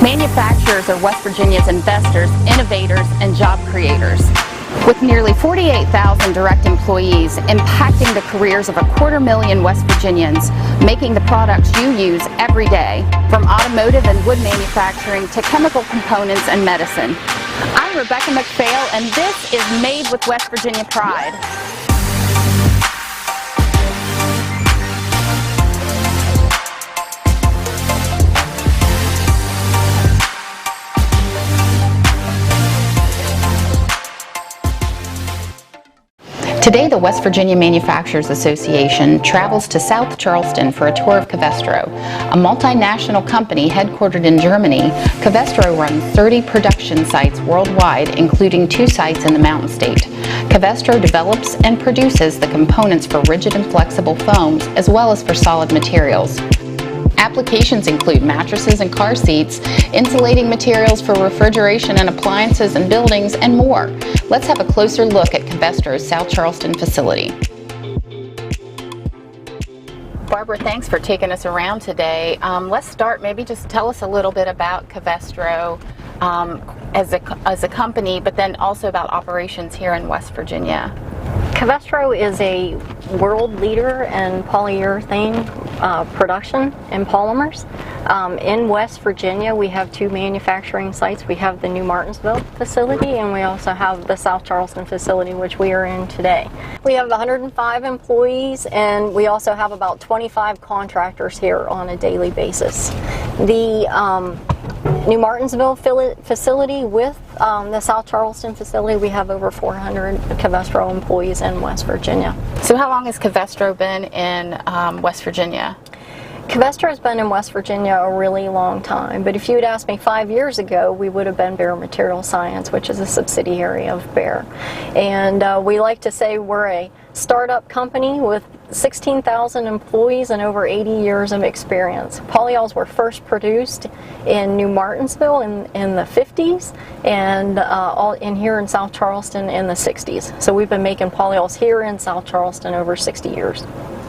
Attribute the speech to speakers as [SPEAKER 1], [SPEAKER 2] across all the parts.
[SPEAKER 1] Manufacturers are West Virginia's investors, innovators, and job creators. With nearly 48,000 direct employees impacting the careers of 250,000 West Virginians, making the products you use every day, from automotive and wood manufacturing to chemical components and medicine. I'm Rebecca McPhail, and this is Made with West Virginia Pride. Today, the West Virginia Manufacturers Association travels to South Charleston for a tour of Covestro. A multinational company headquartered in Germany, Covestro runs 30 production sites worldwide, including 2 sites in the Mountain State. Covestro develops and produces the components for rigid and flexible foams, as well as for solid materials. Applications include mattresses and car seats, insulating materials for refrigeration and appliances and buildings, and more. Let's have a closer look at Covestro's South Charleston facility. Barbara, thanks for taking us around today. Let's start, maybe just tell us a little bit about Covestro as a company, but then also about operations here in West Virginia.
[SPEAKER 2] Covestro is a world leader in polyurethane production and polymers. In West Virginia, we have 2 manufacturing sites. We have the New Martinsville facility, and we also have the South Charleston facility, which we are in today. We have 105 employees, and we also have about 25 contractors here on a daily basis. The New Martinsville facility with the South Charleston facility, we have over 400 Covestro employees in West Virginia.
[SPEAKER 1] So how long has Covestro been in West Virginia?
[SPEAKER 2] Covestro has been in West Virginia a really long time, but if you had asked me 5 years ago, we would have been Behr Material Science, which is a subsidiary of Behr. And we like to say we're a startup company with 16,000 employees and over 80 years of experience. Polyols were first produced in New Martinsville in the 50s and all in here in South Charleston in the 60s. So we've been making polyols here in South Charleston over 60 years.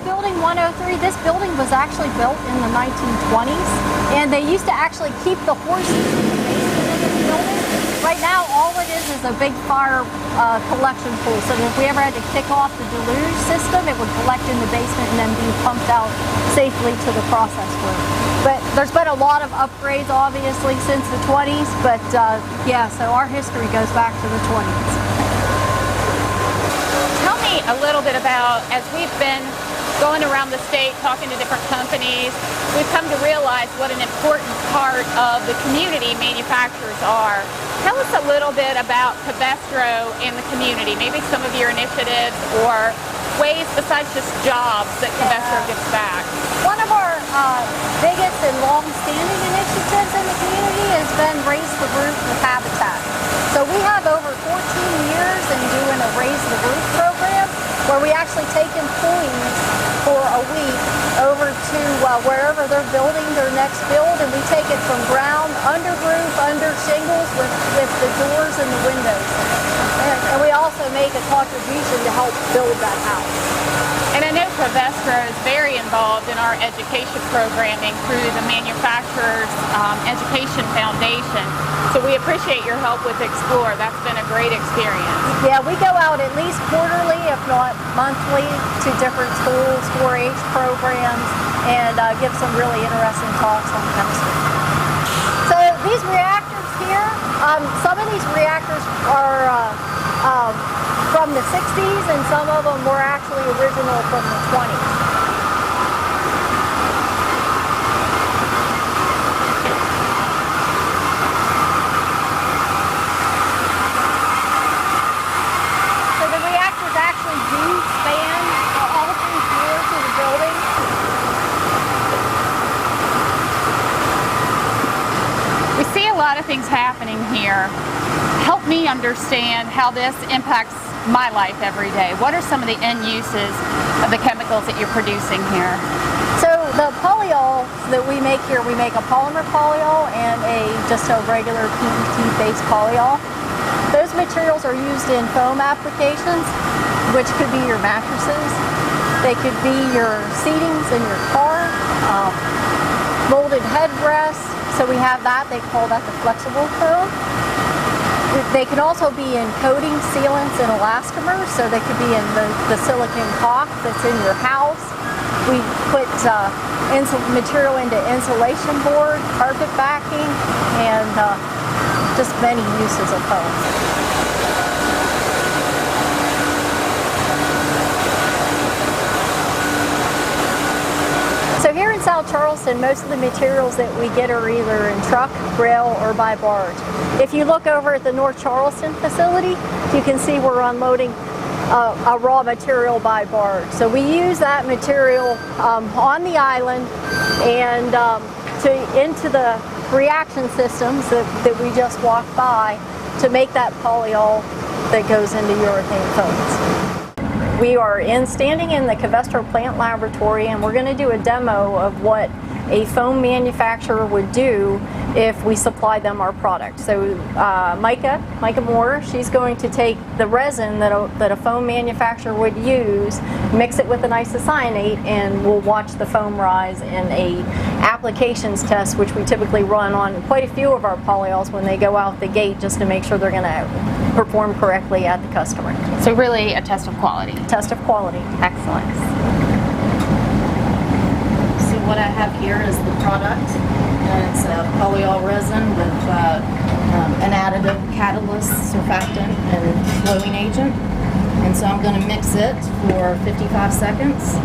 [SPEAKER 3] Building 103, this building was actually built in the 1920s, and they used to actually keep the horses in the basement of this building. Right now, all it is a big fire collection pool, so that if we ever had to kick off the deluge system, it would collect in the basement and then be pumped out safely to the process room. But there's been a lot of upgrades, obviously, since the 20s, but yeah, so our history goes back to the 20s.
[SPEAKER 1] Tell me a little bit about, as we've been going around the state talking to different companies, we've come to realize what an important part of the community manufacturers are. Tell us a little bit about Covestro in the community, maybe some of your initiatives or ways besides just jobs that Covestro gives back.
[SPEAKER 3] One of our biggest and long-standing initiatives in the community has been Raise the Roof with Habitat. So we have over 14 years in doing a Raise the Roof program where we actually take employees for a week over to wherever they're building their next build, and we take it from ground, under roof, under shingles with the doors and the windows. And we also make a contribution to help build that house.
[SPEAKER 1] And I know Covestro is very involved in our education programming through the Manufacturers Education Foundation. So we appreciate your help with Explore. That's been a great experience.
[SPEAKER 3] Yeah, we go out at least quarterly, if not monthly, to different schools, 4-H programs, and give some really interesting talks on chemistry. So these reactors here, some of these reactors are from the 60s, and some of them were actually original from the 20s. Actually do span all 3 floors of the building.
[SPEAKER 1] We see a lot of things happening here. Help me understand how this impacts my life every day. What are some of the end uses of the chemicals that you're producing here?
[SPEAKER 3] So the polyols that we make here, we make a polymer polyol and just a regular PET-based polyol. Those materials are used in foam applications, which could be your mattresses, they could be your seatings in your car, molded headrests, So we have that, they call that the flexible foam. They can also be in coating, sealants, and elastomers, so they could be in the silicone caulk that's in your house. We put material into insulation board, carpet backing, and just many uses of foam. So here in South Charleston, most of the materials that we get are either in truck, rail, or by barge. If you look over at the North Charleston facility, you can see we're unloading a raw material by barge. So we use that material on the island and into the reaction systems that we just walked by to make that polyol that goes into urethane foams. We are standing in the Covestro plant laboratory, and we're going to do a demo of what a foam manufacturer would do if we supply them our product. So Micah Moore, she's going to take the resin that a foam manufacturer would use, mix it with an isocyanate, and we'll watch the foam rise in a applications test, which we typically run on quite a few of our polyols when they go out the gate, just to make sure they're going to perform correctly at the customer.
[SPEAKER 1] So really a test of quality.
[SPEAKER 3] Test of quality.
[SPEAKER 1] Excellent.
[SPEAKER 4] See what I have here is the product, and it's a polyol resin with an additive catalyst, surfactant, and flowing agent. And so I'm going to mix it for 55 seconds.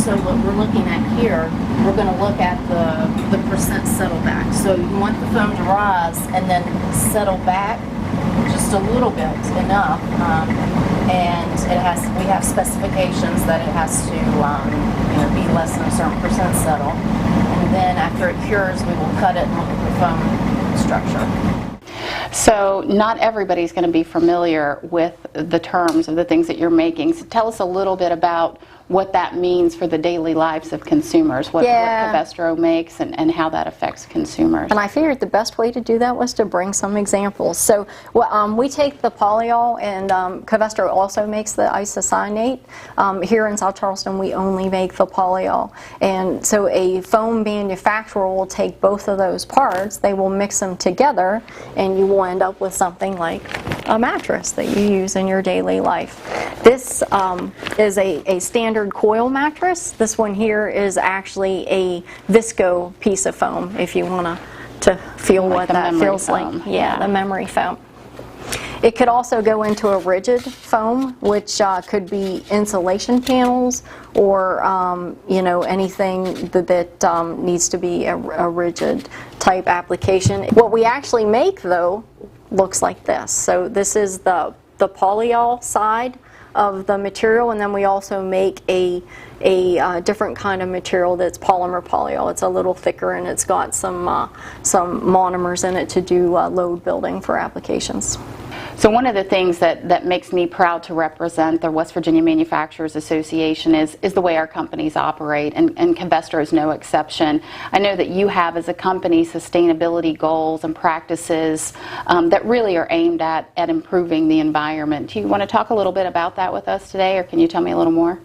[SPEAKER 4] So what we're looking at here, we're going to look at the percent settle back. So you want the foam to rise and then settle back just a little bit, enough, and we have specifications that it has to be less than a certain percent settle. And then after it cures, we will cut it and look at the foam structure.
[SPEAKER 1] So not everybody's going to be familiar with the terms of the things that you're making. So tell us a little bit about what that means for the daily lives of consumers, what Covestro makes and how that affects consumers.
[SPEAKER 2] And I figured the best way to do that was to bring some examples. So we take the polyol, and Covestro also makes the isocyanate. Here in South Charleston, we only make the polyol. And so a foam manufacturer will take both of those parts, they will mix them together, and you will end up with something like a mattress that you use in your daily life. This is a standard coil mattress. This one here is actually a visco piece of foam, if you want to feel like what that feels
[SPEAKER 1] foam.
[SPEAKER 2] like. Yeah, the memory foam. It could also go into a rigid foam, which could be insulation panels or anything that needs to be a rigid type application. What we actually make, though, looks like this. So this is the polyol side of the material, and then we also make a different kind of material that's polymer polyol. It's a little thicker, and it's got some monomers in it to do load building for applications.
[SPEAKER 1] So one of the things that makes me proud to represent the West Virginia Manufacturers Association is the way our companies operate, and Covestro is no exception. I know that you have as a company sustainability goals and practices that really are aimed at improving the environment. Do you want to talk a little bit about that with us today, or can you tell me a little more?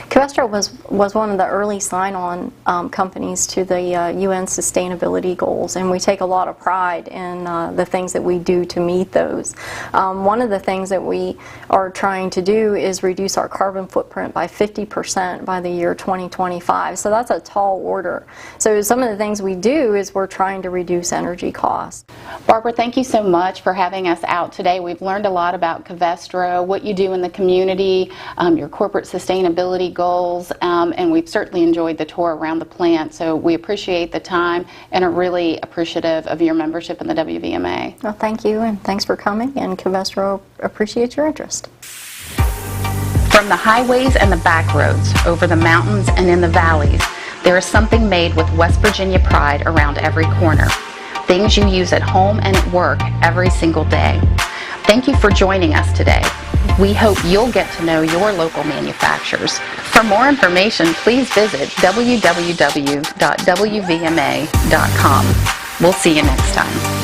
[SPEAKER 2] Covestro was one of the early sign-on companies to the UN sustainability goals, and we take a lot of pride in the things that we do to meet those. One of the things that we are trying to do is reduce our carbon footprint by 50% by the year 2025. So that's a tall order. So some of the things we do is we're trying to reduce energy costs.
[SPEAKER 1] Barbara, thank you so much for having us out today. We've learned a lot about Covestro, what you do in the community, your corporate sustainability goals, and we've certainly enjoyed the tour around the plant. So we appreciate the time and are really appreciative of your membership in the WVMA.
[SPEAKER 2] Well, thank you, and thanks for coming, and Covestro appreciates your interest.
[SPEAKER 1] From the highways and the back roads, over the mountains and in the valleys, there is something made with West Virginia pride around every corner. Things you use at home and at work every single day. Thank you for joining us today. We hope you'll get to know your local manufacturers. For more information, please visit www.wvma.com. We'll see you next time.